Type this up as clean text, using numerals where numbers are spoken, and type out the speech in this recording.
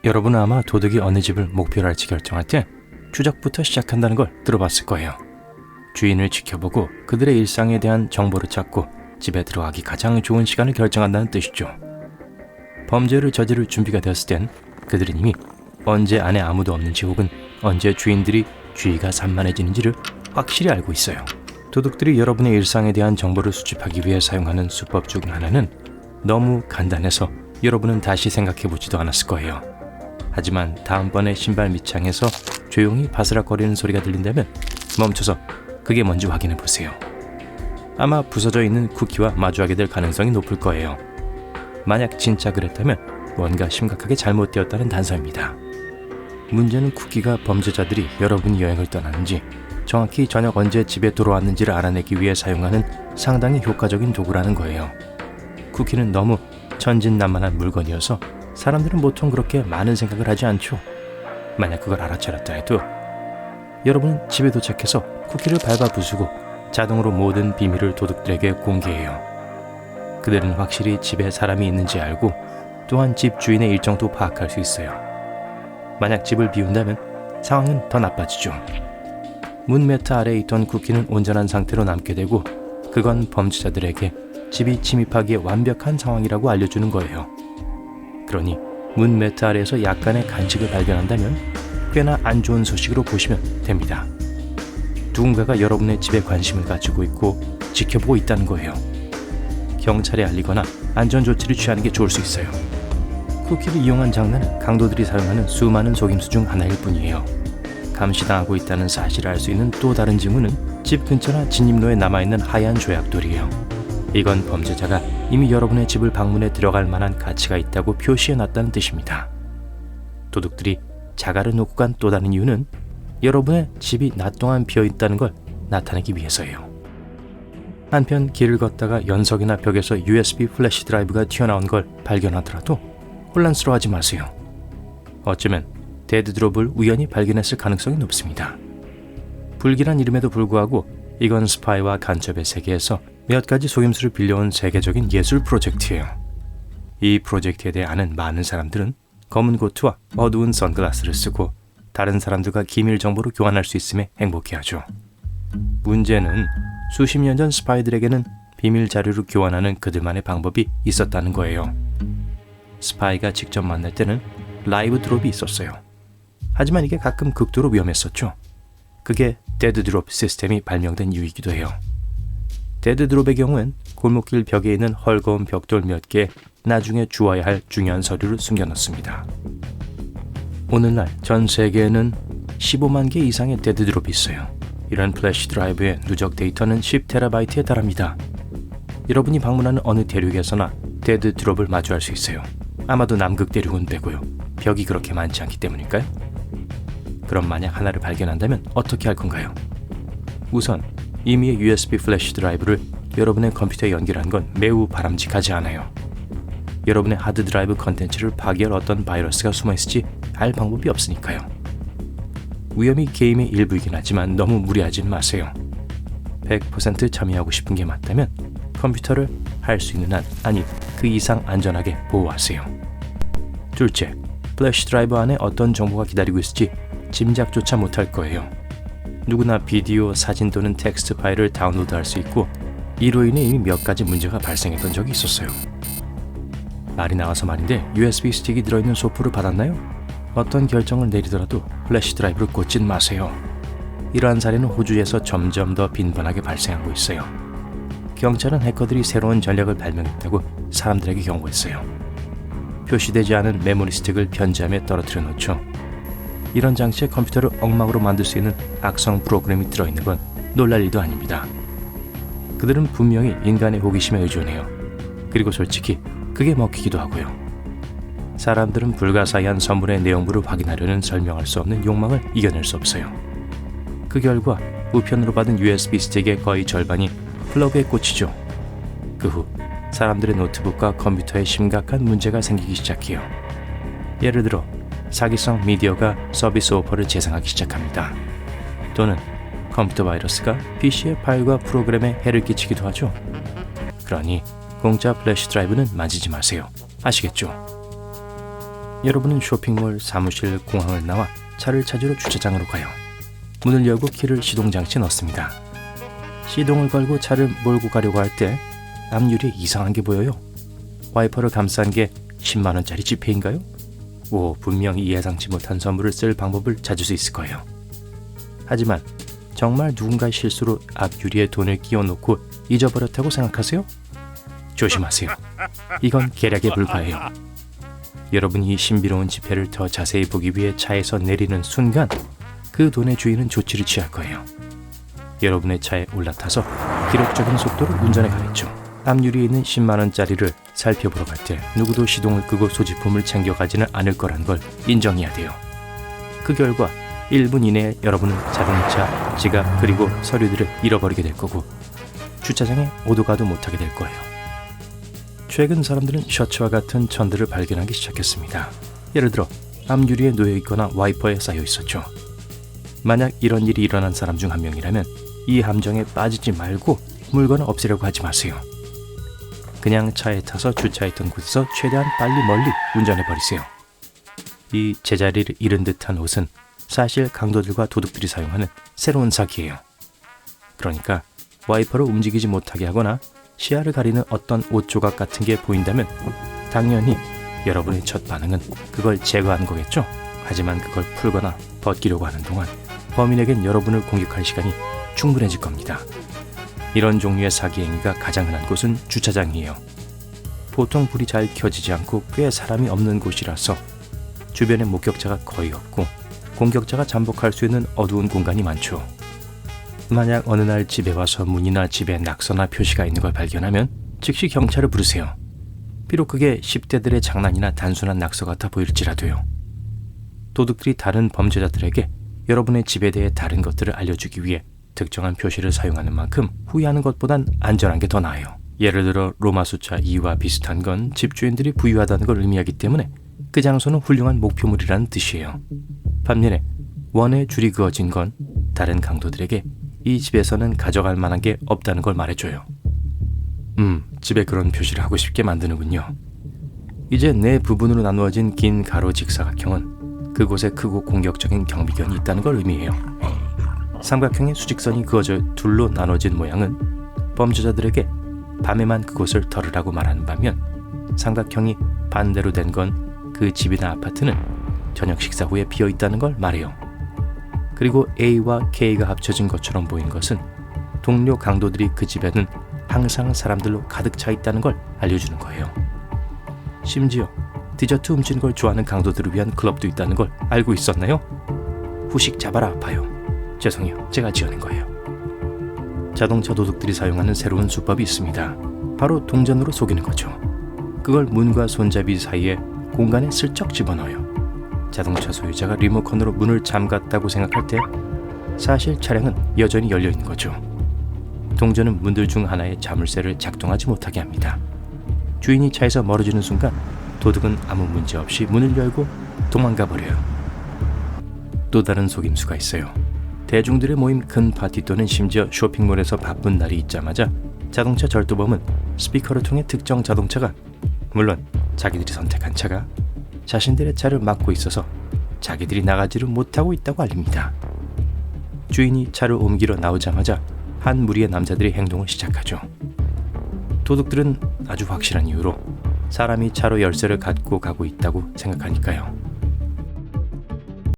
여러분은 아마 도둑이 어느 집을 목표로 할지 결정할 때 추적부터 시작한다는 걸 들어봤을 거예요. 주인을 지켜보고 그들의 일상에 대한 정보를 찾고 집에 들어가기 가장 좋은 시간을 결정한다는 뜻이죠. 범죄를 저지를 준비가 되었을 땐 그들은 이미 언제 안에 아무도 없는지 혹은 언제 주인들이 주의가 산만해지는지를 확실히 알고 있어요. 도둑들이 여러분의 일상에 대한 정보를 수집하기 위해 사용하는 수법 중 하나는 너무 간단해서 여러분은 다시 생각해보지도 않았을 거예요. 하지만 다음번에 신발 밑창에서 조용히 바스락거리는 소리가 들린다면 멈춰서 그게 뭔지 확인해보세요. 아마 부서져 있는 쿠키와 마주하게 될 가능성이 높을 거예요. 만약 진짜 그랬다면 뭔가 심각하게 잘못되었다는 단서입니다. 문제는 쿠키가 범죄자들이 여러분이 여행을 떠났는지 정확히 저녁 언제 집에 돌아왔는지를 알아내기 위해 사용하는 상당히 효과적인 도구라는 거예요. 쿠키는 너무 천진난만한 물건이어서 사람들은 보통 그렇게 많은 생각을 하지 않죠. 만약 그걸 알아차렸다 해도 여러분은 집에 도착해서 쿠키를 밟아 부수고 자동으로 모든 비밀을 도둑들에게 공개해요. 그들은 확실히 집에 사람이 있는지 알고 또한 집 주인의 일정도 파악할 수 있어요. 만약 집을 비운다면 상황은 더 나빠지죠. 문매트 아래에 있던 쿠키는 온전한 상태로 남게 되고 그건 범죄자들에게 집이 침입하기에 완벽한 상황이라고 알려주는 거예요. 그러니 문매트 아래에서 약간의 간식을 발견한다면 꽤나 안 좋은 소식으로 보시면 됩니다. 누군가가 여러분의 집에 관심을 가지고 있고 지켜보고 있다는 거예요. 경찰에 알리거나 안전조치를 취하는 게 좋을 수 있어요. 쿠키를 이용한 장난은 강도들이 사용하는 수많은 속임수 중 하나일 뿐이에요. 감시당하고 있다는 사실을 알 수 있는 또 다른 징후는 집 근처나 진입로에 남아있는 하얀 조약돌이에요. 이건 범죄자가 이미 여러분의 집을 방문해 들어갈 만한 가치가 있다고 표시해놨다는 뜻입니다. 도둑들이 자갈을 놓고 간 또 다른 이유는 여러분의 집이 낮 동안 비어있다는 걸 나타내기 위해서예요. 한편 길을 걷다가 연석이나 벽에서 USB 플래시 드라이브가 튀어나온 걸 발견하더라도 혼란스러워하지 마세요. 어쩌면 데드드롭을 우연히 발견했을 가능성이 높습니다. 불길한 이름에도 불구하고 이건 스파이와 간첩의 세계에서 몇 가지 속임수를 빌려온 세계적인 예술 프로젝트예요. 이 프로젝트에 대해 아는 많은 사람들은 검은 코트와 어두운 선글라스를 쓰고 다른 사람들과 기밀 정보를 교환할 수 있음에 행복해하죠. 문제는 수십 년 전 스파이들에게는 비밀 자료를 교환하는 그들만의 방법이 있었다는 거예요. 스파이가 직접 만날 때는 라이브 드롭이 있었어요. 하지만 이게 가끔 극도로 위험했었죠. 그게 데드드롭 시스템이 발명된 이유이기도 해요. 데드드롭의 경우엔 골목길 벽에 있는 헐거운 벽돌 몇 개 나중에 주어야 할 중요한 서류를 숨겨놓습니다. 오늘날 전 세계에는 15만 개 이상의 데드드롭이 있어요. 이런 플래시 드라이브의 누적 데이터는 10TB에 달합니다. 여러분이 방문하는 어느 대륙에서나 데드드롭을 마주할 수 있어요. 아마도 남극 대륙은 빼고요. 벽이 그렇게 많지 않기 때문일까요? 그럼 만약 하나를 발견한다면 어떻게 할 건가요? 우선 이미의 USB 플래시 드라이브를 여러분의 컴퓨터에 연결한 건 매우 바람직하지 않아요. 여러분의 하드 드라이브 컨텐츠를 파괴할 어떤 바이러스가 숨어있을지 알 방법이 없으니까요. 위험이 게임의 일부이긴 하지만 너무 무리하진 마세요. 100% 참여하고 싶은 게 맞다면 컴퓨터를 할 수 있는 한, 아니 그 이상 안전하게 보호하세요. 둘째, 플래시 드라이브 안에 어떤 정보가 기다리고 있을지 짐작조차 못할 거예요. 누구나 비디오, 사진 또는 텍스트 파일을 다운로드할 수 있고 이로 인해 이미 몇 가지 문제가 발생했던 적이 있었어요. 말이 나와서 말인데 USB 스틱이 들어있는 소프를 받았나요? 어떤 결정을 내리더라도 플래시 드라이브를 꽂진 마세요. 이러한 사례는 호주에서 점점 더 빈번하게 발생하고 있어요. 경찰은 해커들이 새로운 전략을 발명했다고 사람들에게 경고했어요. 표시되지 않은 메모리 스틱을 편지함에 떨어뜨려 놓죠. 이런 장치에 컴퓨터를 엉망으로 만들 수 있는 악성 프로그램이 들어있는 건 놀랄 일도 아닙니다. 그들은 분명히 인간의 호기심에 의존해요. 그리고 솔직히 그게 먹히기도 하고요. 사람들은 불가사의한 선물의 내용물을 확인하려는 설명할 수 없는 욕망을 이겨낼 수 없어요. 그 결과 우편으로 받은 USB 스틱의 거의 절반이 플러그에 꽂히죠. 그 후 사람들의 노트북과 컴퓨터에 심각한 문제가 생기기 시작해요. 예를 들어 사기성 미디어가 서비스 오퍼를 재생하기 시작합니다. 또는 컴퓨터 바이러스가 PC의 파일과 프로그램에 해를 끼치기도 하죠. 그러니 공짜 플래시 드라이브는 만지지 마세요. 아시겠죠? 여러분은 쇼핑몰, 사무실, 공항을 나와 차를 찾으러 주차장으로 가요. 문을 열고 키를 시동장치에 넣습니다. 시동을 걸고 차를 몰고 가려고 할 때 앞유리에 이상한 게 보여요. 와이퍼를 감싼 게 10만 원짜리 지폐인가요? 분명히 예상치 못한 선물을 쓸 방법을 찾을 수 있을 거예요. 하지만 정말 누군가의 실수로 앞유리에 돈을 끼워놓고 잊어버렸다고 생각하세요? 조심하세요. 이건 계략에 불과해요. 여러분이 이 신비로운 지폐를 더 자세히 보기 위해 차에서 내리는 순간 그 돈의 주인은 조치를 취할 거예요. 여러분의 차에 올라타서 기록적인 속도로 운전해 가겠죠. 앞유리에 있는 10만 원짜리를 살펴보러 갈 때 누구도 시동을 끄고 소지품을 챙겨가지는 않을 거란 걸 인정해야 돼요. 그 결과 1분 이내에 여러분은 자동차, 지갑 그리고 서류들을 잃어버리게 될 거고 주차장에 오도 가도 못하게 될 거예요. 최근 사람들은 셔츠와 같은 천들을 발견하기 시작했습니다. 예를 들어 앞유리에 놓여 있거나 와이퍼에 쌓여 있었죠. 만약 이런 일이 일어난 사람 중 한 명이라면 이 함정에 빠지지 말고 물건을 없애려고 하지 마세요. 그냥 차에 타서 주차했던 곳에서 최대한 빨리 멀리 운전해 버리세요. 이 제자리를 잃은 듯한 옷은 사실 강도들과 도둑들이 사용하는 새로운 사기예요. 그러니까 와이퍼를 움직이지 못하게 하거나 시야를 가리는 어떤 옷 조각 같은 게 보인다면 당연히 여러분의 첫 반응은 그걸 제거하는 거겠죠. 하지만 그걸 풀거나 벗기려고 하는 동안 범인에겐 여러분을 공격할 시간이 충분해질 겁니다. 이런 종류의 사기 행위가 가장 흔한 곳은 주차장이에요. 보통 불이 잘 켜지지 않고 꽤 사람이 없는 곳이라서 주변에 목격자가 거의 없고 공격자가 잠복할 수 있는 어두운 공간이 많죠. 만약 어느 날 집에 와서 문이나 집에 낙서나 표시가 있는 걸 발견하면 즉시 경찰을 부르세요. 비록 그게 10대들의 장난이나 단순한 낙서 같아 보일지라도요. 도둑들이 다른 범죄자들에게 여러분의 집에 대해 다른 것들을 알려주기 위해 특정한 표시를 사용하는 만큼 후회하는 것보단 안전한 게 더 나아요. 예를 들어 로마 숫자 2와 비슷한 건 집주인들이 부유하다는 걸 의미하기 때문에 그 장소는 훌륭한 목표물이라는 뜻이에요. 반면에 1의 줄이 그어진 건 다른 강도들에게 이 집에서는 가져갈 만한 게 없다는 걸 말해줘요. 집에 그런 표시를 하고 싶게 만드는군요. 이제 네 부분으로 나누어진 긴 가로 직사각형은 그곳에 크고 공격적인 경비견이 있다는 걸 의미해요. 삼각형의 수직선이 그어져 둘로 나눠진 모양은 범죄자들에게 밤에만 그곳을 털으라고 말하는 반면 삼각형이 반대로 된 건 그 집이나 아파트는 저녁 식사 후에 비어 있다는 걸 말해요. 그리고 A와 K가 합쳐진 것처럼 보인 것은 동료 강도들이 그 집에는 항상 사람들로 가득 차 있다는 걸 알려주는 거예요. 심지어 디저트 훔치는 걸 좋아하는 강도들을 위한 클럽도 있다는 걸 알고 있었나요? 후식 잡아라 아파요. 죄송해요. 제가 지어낸 거예요. 자동차 도둑들이 사용하는 새로운 수법이 있습니다. 바로 동전으로 속이는 거죠. 그걸 문과 손잡이 사이에 공간에 슬쩍 집어넣어요. 자동차 소유자가 리모컨으로 문을 잠갔다고 생각할 때 사실 차량은 여전히 열려있는 거죠. 동전은 문들 중 하나의 자물쇠를 작동하지 못하게 합니다. 주인이 차에서 멀어지는 순간 도둑은 아무 문제 없이 문을 열고 도망가 버려요. 또 다른 속임수가 있어요. 대중들의 모임 큰 파티 또는 심지어 쇼핑몰에서 바쁜 날이 있자마자 자동차 절도범은 스피커를 통해 특정 자동차가, 물론 자기들이 선택한 차가 자신들의 차를 막고 있어서 자기들이 나가지를 못하고 있다고 알립니다. 주인이 차를 옮기러 나오자마자 한 무리의 남자들이 행동을 시작하죠. 도둑들은 아주 확실한 이유로 사람이 차로 열쇠를 갖고 가고 있다고 생각하니까요.